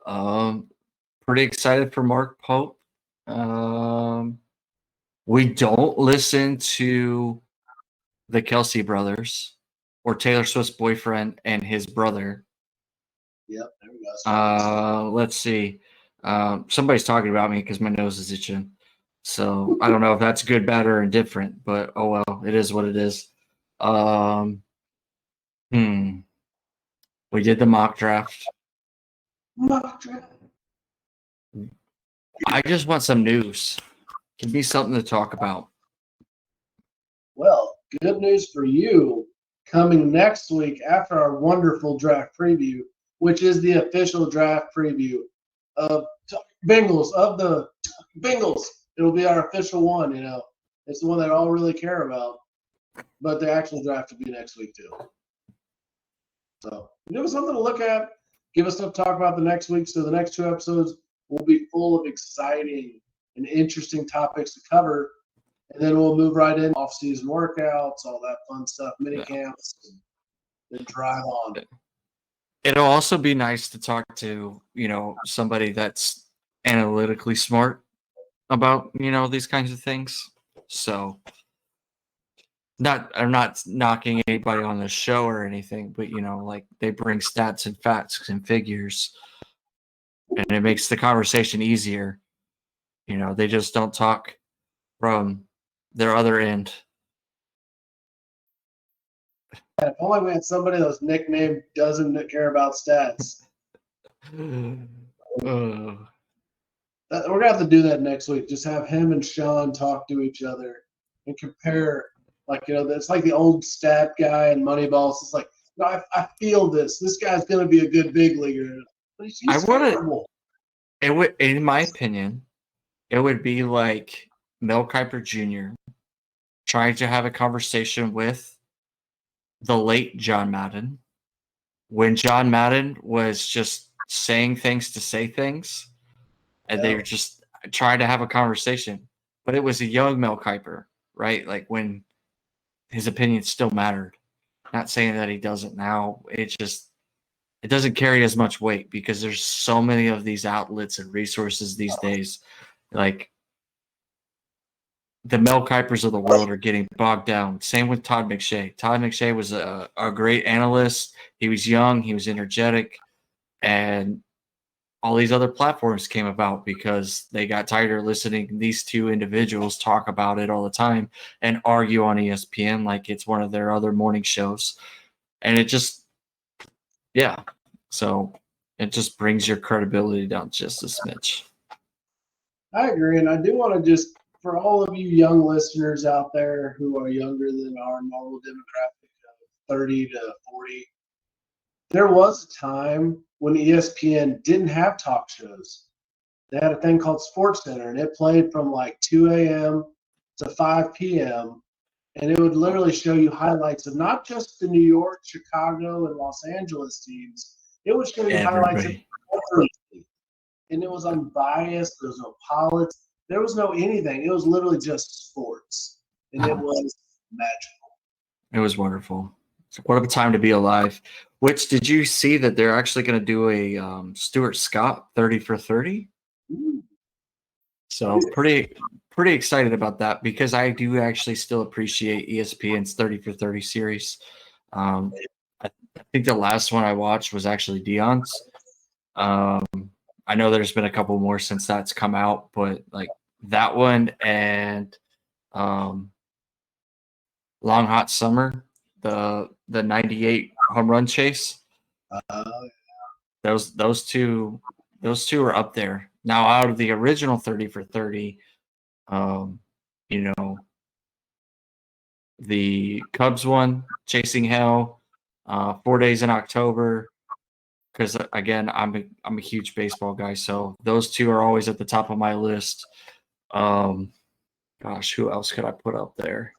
Pretty excited for Mark Pope. We don't listen to the Kelsey brothers or Taylor Swift's boyfriend and his brother. Yep. There we go. Let's see. Somebody's talking about me because my nose is itching. So I don't know if that's good, bad, or indifferent, but oh well, it is what it is. We did the mock draft. I just want some news. Give me something to talk about. Well, good news for you. Coming next week after our wonderful draft preview, which is the official draft preview of Bengals, of the Bengals. It'll be our official one, It's the one that all really care about. But the actual draft will be next week, too. So give us something to look at. Give us stuff to talk about the next week. So the next 2 episodes will be full of exciting and interesting topics to cover. And then we'll move right in off-season workouts, all that fun stuff, mini camps, and then drive on. It'll also be nice to talk to, somebody that's analytically smart about, these kinds of things. So I'm not knocking anybody on the show or anything, but like they bring stats and facts and figures, and it makes the conversation easier. They just don't talk from their other end. If only we had somebody that was nicknamed doesn't care about stats. We're gonna have to do that next week. Just have him and Sean talk to each other and compare. It's like the old stat guy and Moneyball. It's like, no, I feel this. This guy's gonna be a good big leaguer. He's terrible. It would, in my opinion, it would be like Mel Kiper Jr. trying to have a conversation with the late John Madden when John Madden was just saying things to say things, and they were just trying to have a conversation. But it was a young Mel Kiper, right? Like when his opinion still mattered. Not saying that he doesn't now. It doesn't carry as much weight because there's so many of these outlets and resources these days. Like the Mel Kipers of the world are getting bogged down. Same with Todd McShay. Todd McShay was a great analyst. He was young. He was energetic. And all these other platforms came about because they got tired of listening to these two individuals talk about it all the time and argue on ESPN like it's one of their other morning shows. And it just, yeah. So it just brings your credibility down just a smidge. I agree, and I do want to just, for all of you young listeners out there who are younger than our normal demographic of 30 to 40, there was a time when ESPN didn't have talk shows. They had a thing called Sports Center, and it played from like 2 a.m. to 5 p.m., and it would literally show you highlights of not just the New York, Chicago, and Los Angeles teams. It would show you highlights of every team. And it was unbiased. There was no politics. There was no anything. It was literally just sports, and it was magical. It was wonderful. So what a time to be alive. Which, did you see that they're actually going to do a Stuart Scott 30 for 30? Ooh. So pretty excited about that because I do actually still appreciate ESPN's 30 for 30 series. I think the last one I watched was actually Dion's. I know there's been a couple more since that's come out, but like that one and Long Hot Summer, the 98 home run chase. Those two are up there. Now out of the original 30 for 30, the Cubs one, Chasing Hell, 4 Days in October, because again, I'm a huge baseball guy, so those two are always at the top of my list. Gosh, who else could I put up there?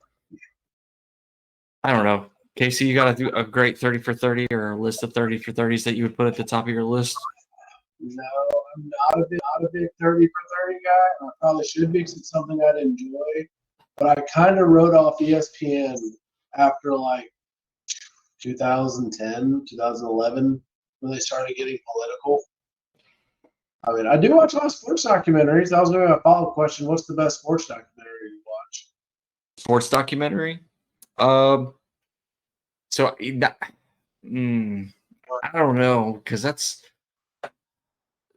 I don't know. Casey, you got to do a great 30 for 30 or a list of 30 for 30s that you would put at the top of your list? No, I'm not a big 30 for 30 guy. I probably should be because it's something I'd enjoy. But I kind of wrote off ESPN after like 2010, 2011 when they started getting political. I mean, I do watch a lot of sports documentaries. That was going to be my follow-up question. What's the best sports documentary you watch? Sports documentary? So I don't know, because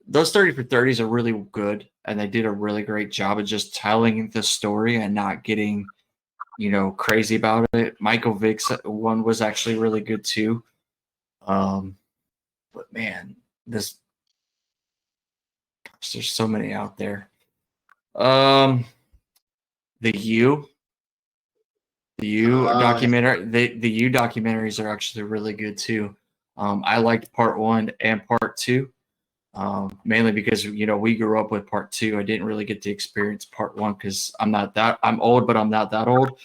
those 30 for 30s are really good, and they did a really great job of just telling the story and not getting, crazy about it. Michael Vick's one was actually really good too. But man, there's so many out there. The documentary, the U documentaries are actually really good too. I liked part 1 and part 2, mainly because we grew up with part 2. I didn't really get to experience part 1 because I'm old, but I'm not that old.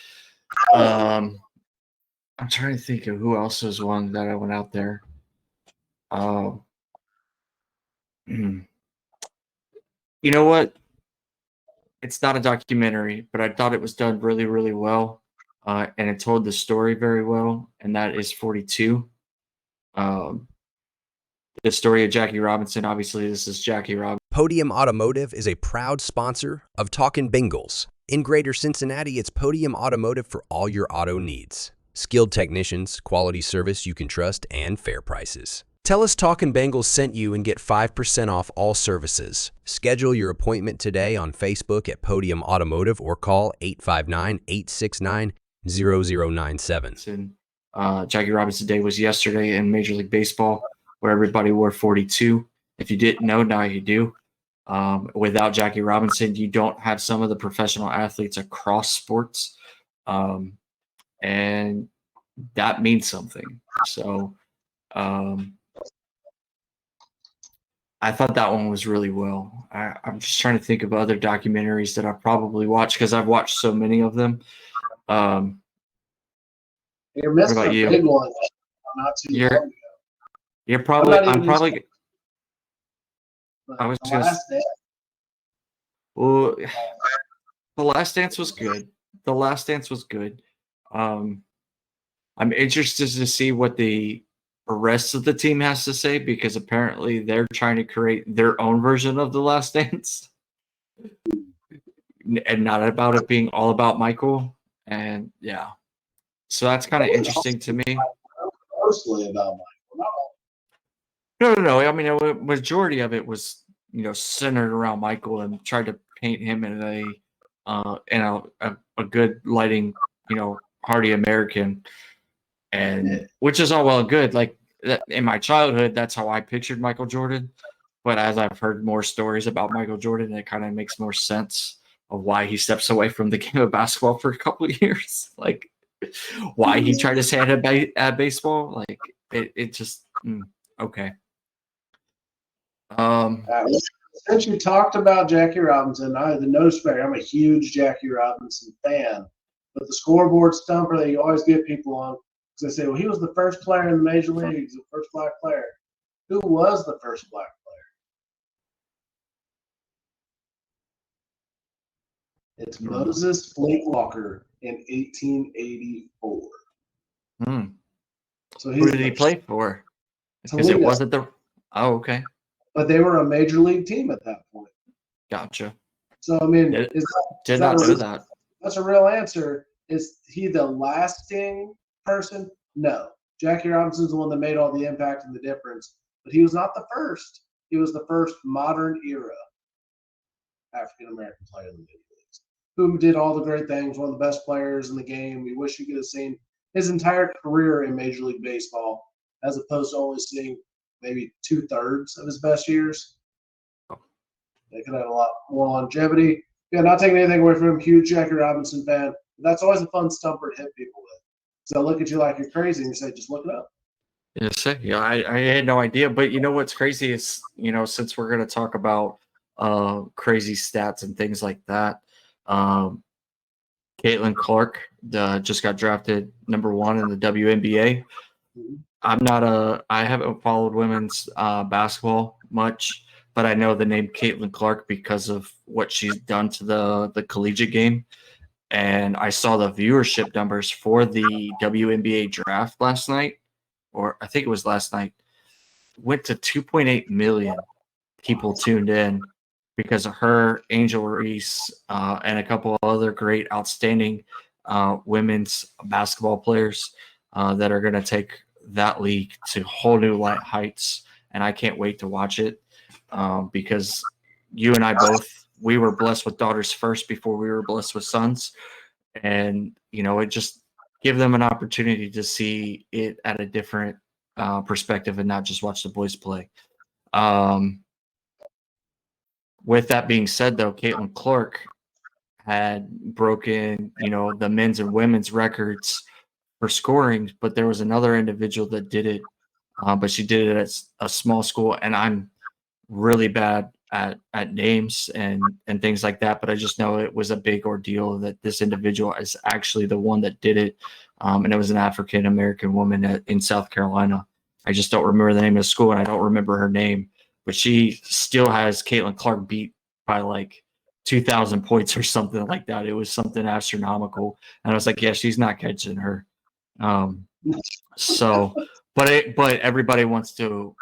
I'm trying to think of who else was one that I went out there. You know what? It's not a documentary, but I thought it was done really, really well. And it told the story very well, and that is 42. The story of Jackie Robinson. Obviously, this is Jackie Robinson. Podium Automotive is a proud sponsor of Talkin Bengals. In Greater Cincinnati, it's Podium Automotive for all your auto needs. Skilled technicians, quality service you can trust, and fair prices. Tell us Talkin Bengals sent you and get 5% off all services. Schedule your appointment today on Facebook at Podium Automotive or call 859-869-0097. Jackie Robinson Day was yesterday in Major League Baseball, where everybody wore 42. If you didn't know, now you do. Without Jackie Robinson, you don't have some of the professional athletes across sports. And that means something. So I thought that one was really well. I'm just trying to think of other documentaries that I've probably watched because I've watched so many of them. You're missing a big one not too long ago. You're probably. I was The going to. Last Dance. Well, The Last Dance was good. I'm interested to see what the rest of the team has to say because apparently they're trying to create their own version of The Last Dance and not about it being all about Michael. And yeah, so that's kind of interesting to me. Mostly about Michael. No. I mean, a majority of it was, centered around Michael and tried to paint him in a good lighting, hearty American, and which is all well and good. Like in my childhood, that's how I pictured Michael Jordan. But as I've heard more stories about Michael Jordan, it kind of makes more sense of why he steps away from the game of basketball for a couple of years. Like why he tried his hand at baseball. Like it just okay. Since you talked about Jackie Robinson, I had the no spare. I'm a huge Jackie Robinson fan, but the scoreboard stumper that you always get people on because they say, well, he was the first player in the major leagues, the first black player. Who was the first black player? It's Moses Fleet Walker in 1884. So who did he play for? Because it wasn't the. Oh, okay. But they were a major league team at that point. Gotcha. So I mean, did not know that. That's a real answer. Is he the lasting person? No. Jackie Robinson's the one that made all the impact and the difference, but he was not the first. He was the first modern era African American player in the major leagues, who did all the great things. One of the best players in the game. We wish you could have seen his entire career in Major League Baseball, as opposed to only seeing maybe 2/3 of his best years. They could have a lot more longevity. Yeah, not taking anything away from him. Huge Jackie Robinson fan. But that's always a fun stumper to hit people with. So look at you like you're crazy and you say, just look it up. Yeah, I had no idea. But you know what's crazy is, since we're going to talk about crazy stats and things like that, Caitlin Clark just got drafted #1 in the WNBA. I haven't followed women's basketball much, but I know the name Caitlin Clark because of what she's done to the collegiate game. And I saw the viewership numbers for the WNBA draft last night, or I think it was last night, went to 2.8 million people tuned in because of her, Angel Reese, and a couple of other great, outstanding women's basketball players that are going to take that league to whole new heights. And I can't wait to watch it because you and I both, we were blessed with daughters first before we were blessed with sons. And, it just give them an opportunity to see it at a different perspective and not just watch the boys play. With that being said, though, Caitlin Clark had broken, the men's and women's records for scoring, but there was another individual that did it, but she did it at a small school, and I'm really bad at names and things like that, but I just know it was a big ordeal that this individual is actually the one that did it, and it was an African American woman in South Carolina. I just don't remember the name of the school, and I don't remember her name, but she still has Caitlin Clark beat by like 2,000 points or something like that. It was something astronomical, and I was like, yeah, she's not catching her. But everybody wants to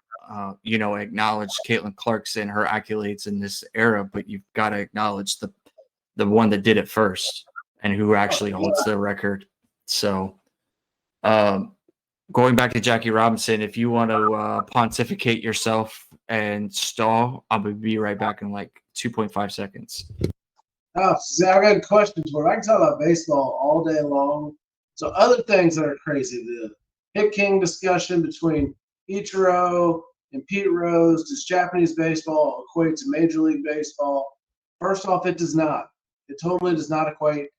acknowledge Caitlin Clark's and her accolades in this era, but you've got to acknowledge the one that did it first and who actually holds the record. So going back to Jackie Robinson, if you want to pontificate yourself and stall, I'll be right back in like 2.5 seconds. Oh, see, I got questions for you. I can talk about baseball all day long. So other things that are crazy, the hit king discussion between Ichiro and Pete Rose, does Japanese baseball equate to Major League Baseball? First off, it does not. It totally does not equate.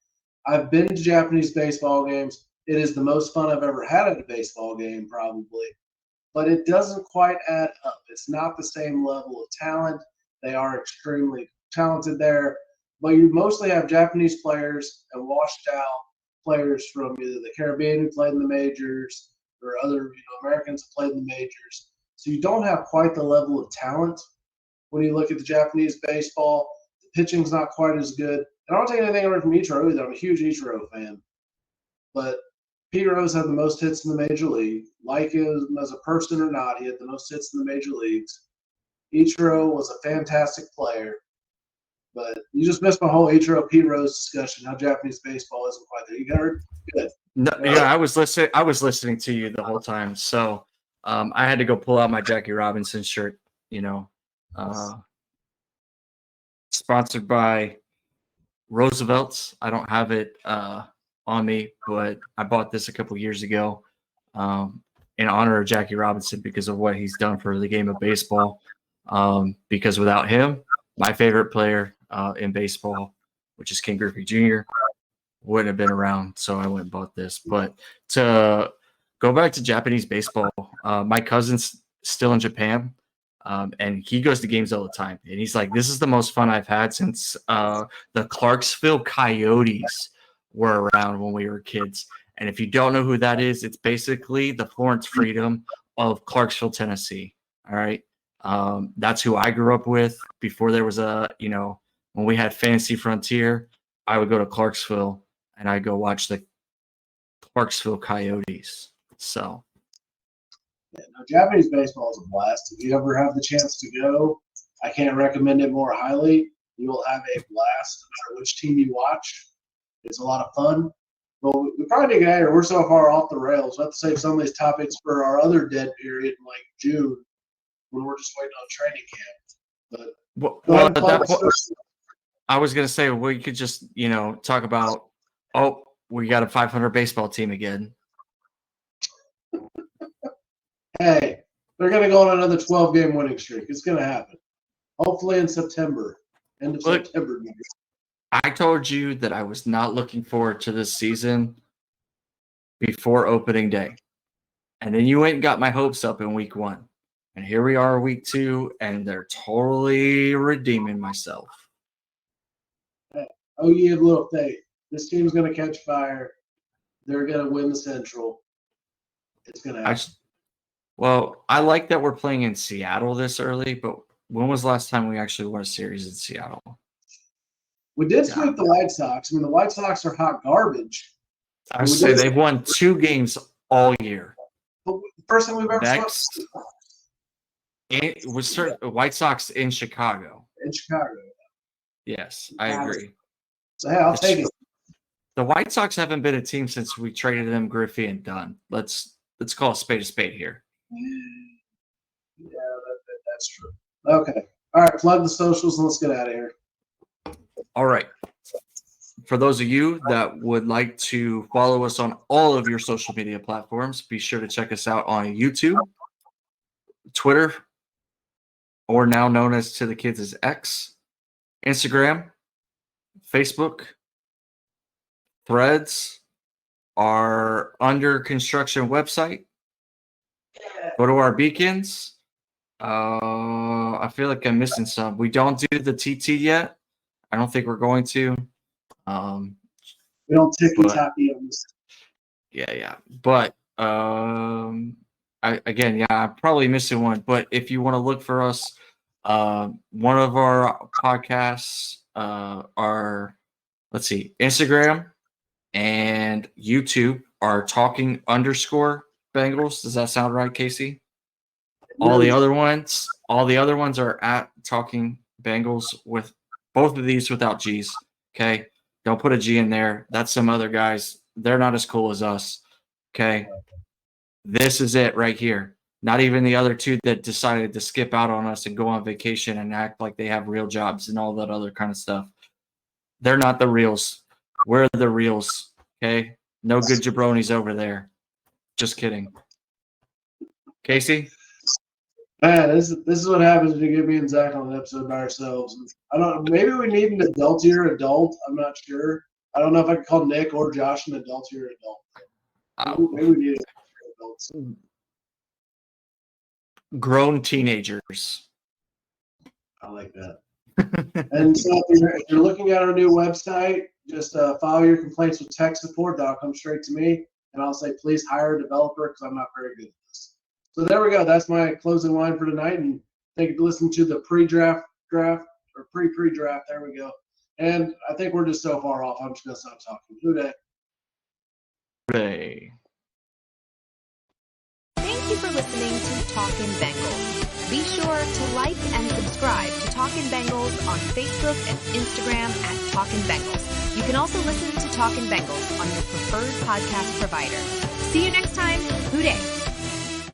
I've been to Japanese baseball games. It is the most fun I've ever had at a baseball game, probably. But it doesn't quite add up. It's not the same level of talent. They are extremely talented there. But you mostly have Japanese players and washed-out players from either the Caribbean who played in the majors or other Americans who played in the majors. So you don't have quite the level of talent when you look at the Japanese baseball. The pitching's not quite as good. And I don't take anything away from Ichiro either. I'm a huge Ichiro fan. But Pete Rose had the most hits in the major league. Like him as a person or not, he had the most hits in the major leagues. Ichiro was a fantastic player. But you just missed my whole Ichiro Pete Rose discussion, how Japanese baseball isn't quite there. You heard? Good. No, yeah, I was listening to you the whole time. So I had to go pull out my Jackie Robinson shirt, you know. Sponsored by Roosevelt's. I don't have it on me, but I bought this a couple years ago in honor of Jackie Robinson because of what he's done for the game of baseball. Because without him, my favorite player in baseball, which is Ken Griffey Jr., wouldn't have been around. So I went and bought this. But to go back to Japanese baseball, my cousin's still in Japan. And he goes to games all the time. And he's like, this is the most fun I've had since the Clarksville Coyotes were around when we were kids. And if you don't know who that is, it's basically the Florence Freedom of Clarksville, Tennessee. All right. That's who I grew up with before there was when we had Fantasy Frontier, I would go to Clarksville and I'd go watch the Clarksville Coyotes. So. Yeah, no, Japanese baseball is a blast. If you ever have the chance to go, I can't recommend it more highly. You will have a blast no matter which team you watch. It's a lot of fun. But we probably need to get out here. We're so far off the rails. We'll have to save some of these topics for our other dead period in like June when we're just waiting on training camp. But at that point, I was going to say we could just, talk about, we got a 500 baseball team again. Hey, they're going to go on another 12-game winning streak. It's going to happen. Hopefully in September. End of September. Maybe. I told you that I was not looking forward to this season before opening day. And then you went and got my hopes up in week 1. And here we are week 2, and they're totally redeeming myself. Hey, you have little faith. This team's going to catch fire. They're going to win the Central. It's going to happen. Well, I like that we're playing in Seattle this early, but when was the last time we actually won a series in Seattle? We did sweep the White Sox. I mean, the White Sox are hot garbage. I would say they've won 2 games all year. But the first time we've ever Next, it was White Sox in Chicago. In Chicago. Yes, I agree. So, hey, I'll take it. The White Sox haven't been a team since we traded them Griffey and Dunn. Let's call a spade here. Yeah, that's true. Okay. All right, plug the socials and let's get out of here. All right. For those of you that would like to follow us on all of your social media platforms, be sure to check us out on YouTube, Twitter, or now known as to the kids as X, Instagram, Facebook, Threads, our under construction website. Go to our beacons. I feel like I'm missing some. We don't do the TT yet. I don't think we're going to. We don't ticky-tacky on this. Yeah. But I'm probably missing one. But if you want to look for us, one of our podcasts are, Instagram and YouTube are talking _Bengals. Does that sound right, Casey? All the other ones are at Talking Bengals with both of these without G's. Okay. Don't put a G in there. That's some other guys. They're not as cool as us. Okay. This is it right here. Not even the other 2 that decided to skip out on us and go on vacation and act like they have real jobs and all that other kind of stuff. They're not the reals. We're the reals. Okay. No good jabronis over there. Just kidding. Casey? Man, this is what happens when you get me and Zach on an episode by ourselves. I don't. Maybe we need an adultier adult. I'm not sure. I don't know if I could call Nick or Josh an adultier adult. Maybe we need adults. Grown teenagers. I like that. And so if you're looking at our new website, just file your complaints with tech support. That'll come straight to me, and I'll say, please hire a developer because I'm not very good at this. So there we go. That's my closing line for tonight. And thank you for listening to the pre-draft. There we go. And I think we're just so far off. I'm just going to stop talking. Hooday. Hooday. Thank you for listening to Talkin' Bengals. Be sure to like and subscribe to Talkin' Bengals on Facebook and Instagram at Talkin' Bengals. You can also listen to Talkin' Bengals on your preferred podcast provider. See you next time. Hooday.